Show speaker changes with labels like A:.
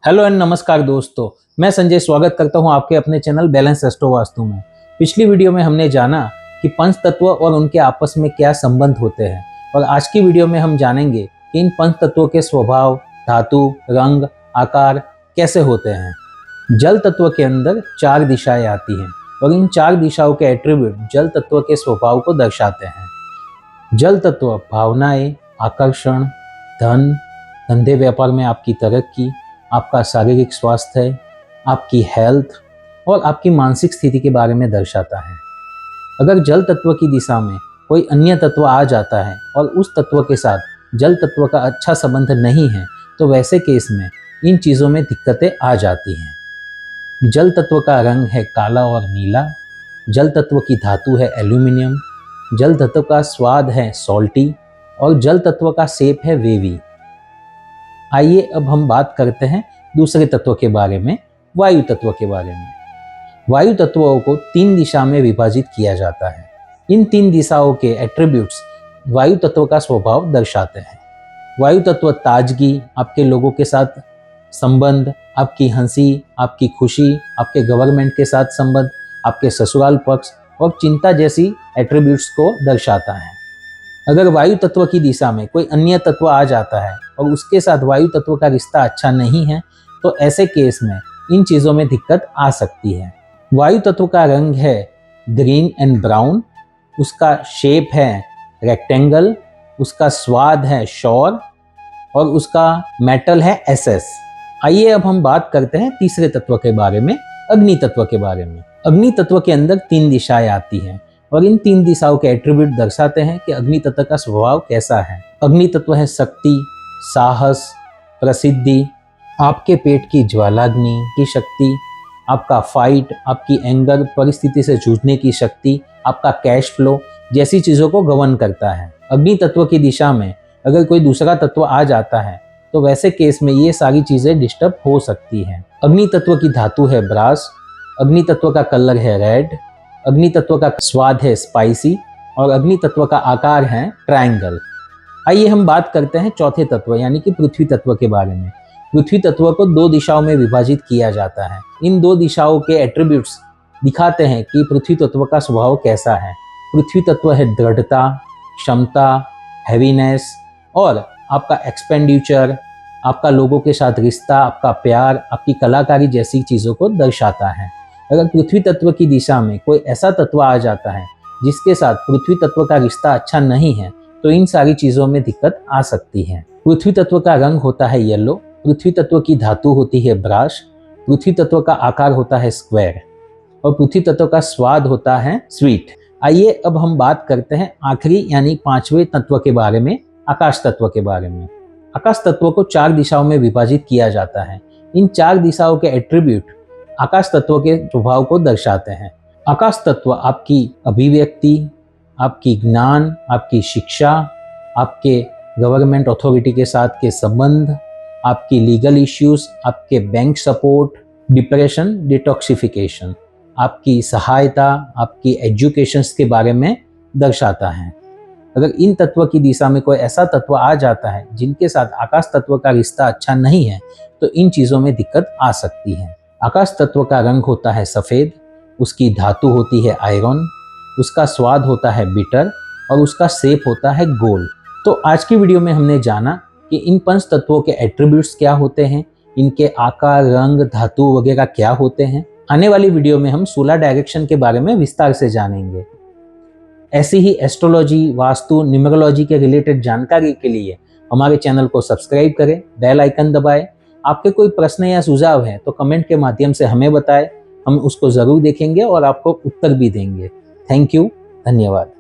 A: Hello and नमस्कार दोस्तों, मैं संजय स्वागत करता हूं आपके अपने चैनल बैलेंस एस्ट्रो वास्तु में। पिछली वीडियो में हमने जाना कि पंच तत्व और उनके आपस में क्या संबंध होते हैं और आज की वीडियो में हम जानेंगे कि इन पंच तत्वों के स्वभाव, धातु, रंग, आकार कैसे होते हैं। जल तत्व के अंदर 4 दिशाएं आती हैं और इन 4 दिशाओं के एट्रीब्यूट जल तत्व के स्वभाव को दर्शाते हैं। जल तत्व भावनाएं, आकर्षण, धन, धंधे व्यापार में आपकी तरक्की, आपका शारीरिक स्वास्थ्य, आपकी हेल्थ और आपकी मानसिक स्थिति के बारे में दर्शाता है। अगर जल तत्व की दिशा में कोई अन्य तत्व आ जाता है और उस तत्व के साथ जल तत्व का अच्छा संबंध नहीं है तो वैसे केस में इन चीज़ों में दिक्कतें आ जाती हैं। जल तत्व का रंग है काला और नीला, जल तत्व की धातु है एल्यूमिनियम, जल तत्व का स्वाद है सॉल्टी और जल तत्व का शेप है वेवी। आइए अब हम बात करते हैं दूसरे तत्व के बारे में, वायु तत्व के बारे में। वायु तत्वों को 3 दिशा में विभाजित किया जाता है। इन 3 दिशाओं के एट्रीब्यूट्स वायु तत्व का स्वभाव दर्शाते हैं। वायु तत्व ताजगी, आपके लोगों के साथ संबंध, आपकी हंसी, आपकी खुशी, आपके गवर्नमेंट के साथ संबंध, आपके ससुराल पक्ष और चिंता जैसी एट्रीब्यूट्स को दर्शाता है। अगर वायु तत्व की दिशा में कोई अन्य तत्व आ जाता है और उसके साथ वायु तत्व का रिश्ता अच्छा नहीं है तो ऐसे केस में इन चीज़ों में दिक्कत आ सकती है। वायु तत्व का रंग है ग्रीन एंड ब्राउन, उसका शेप है रेक्टेंगल, उसका स्वाद है शौर और उसका मेटल है एसएस। आइए अब हम बात करते हैं तीसरे तत्व के बारे में, अग्नि तत्व के बारे में। अग्नि तत्व के अंदर 3 दिशाएं आती हैं और इन 3 दिशाओं के एट्रीब्यूट दर्शाते हैं कि अग्नि तत्व का स्वभाव कैसा है। अग्नि तत्व है शक्ति, साहस, प्रसिद्धि, आपके पेट की ज्वालाग्नि की शक्ति, आपका फाइट, आपकी एंगर, परिस्थिति से जूझने की शक्ति, आपका कैश फ्लो जैसी चीज़ों को गवर्न करता है। अग्नि तत्व की दिशा में अगर कोई दूसरा तत्व आ जाता है तो वैसे केस में ये सारी चीज़ें डिस्टर्ब हो सकती हैं। अग्नि तत्व की धातु है ब्रास, अग्नि तत्व का कलर है रेड, अग्नि तत्व का स्वाद है स्पाइसी और अग्नि तत्व का आकार है ट्रायंगल। आइए हम बात करते हैं चौथे तत्व यानी कि पृथ्वी तत्व के बारे में। पृथ्वी तत्व को 2 दिशाओं में विभाजित किया जाता है। इन 2 दिशाओं के एट्रीब्यूट्स दिखाते हैं कि पृथ्वी तत्व का स्वभाव कैसा है। पृथ्वी तत्व है दृढ़ता, क्षमता, हैवीनेस और आपका एक्सपेंडिचर, आपका लोगों के साथ रिश्ता, आपका प्यार, आपकी कलाकारी जैसी चीज़ों को दर्शाता है। अगर पृथ्वी तत्व की दिशा में कोई ऐसा तत्व आ जाता है जिसके साथ पृथ्वी तत्व का रिश्ता अच्छा नहीं है तो इन सारी चीज़ों में दिक्कत आ सकती है। पृथ्वी तत्व का रंग होता है येलो, पृथ्वी तत्व की धातु होती है ब्रास, पृथ्वी तत्व का आकार होता है स्क्वायर और पृथ्वी तत्व का स्वाद होता है स्वीट। आइए अब हम बात करते हैं आखिरी यानी 5वें तत्व के बारे में, आकाश तत्व के बारे में। आकाश तत्व को 4 दिशाओं में विभाजित किया जाता है। इन 4 दिशाओं के एट्रीब्यूट आकाश तत्व के स्वभाव को दर्शाते हैं। आकाश तत्व आपकी अभिव्यक्ति, आपकी ज्ञान, आपकी शिक्षा, आपके गवर्नमेंट अथॉरिटी के साथ के संबंध, आपकी लीगल इश्यूज, आपके बैंक सपोर्ट, डिप्रेशन, डिटॉक्सिफिकेशन, आपकी सहायता, आपकी एजुकेशंस के बारे में दर्शाता है। अगर इन तत्व की दिशा में कोई ऐसा तत्व आ जाता है जिनके साथ आकाश तत्व का रिश्ता अच्छा नहीं है तो इन चीज़ों में दिक्कत आ सकती है। आकाश तत्व का रंग होता है सफ़ेद, उसकी धातु होती है आयरन, उसका स्वाद होता है बिटर और उसका शेप होता है गोल। तो आज की वीडियो में हमने जाना कि इन 5 तत्वों के एट्रीब्यूट्स क्या होते हैं, इनके आकार, रंग, धातु वगैरह क्या होते हैं। आने वाली वीडियो में हम 16 डायरेक्शन के बारे में विस्तार से जानेंगे। ऐसी ही एस्ट्रोलॉजी, वास्तु, न्यूमरोलॉजी के रिलेटेड जानकारी के लिए हमारे चैनल को सब्सक्राइब करें, बेल आइकन दबाएं। आपके कोई प्रश्न या सुझाव हैं तो कमेंट के माध्यम से हमें बताएं, हम उसको ज़रूर देखेंगे और आपको उत्तर भी देंगे। थैंक यू, धन्यवाद।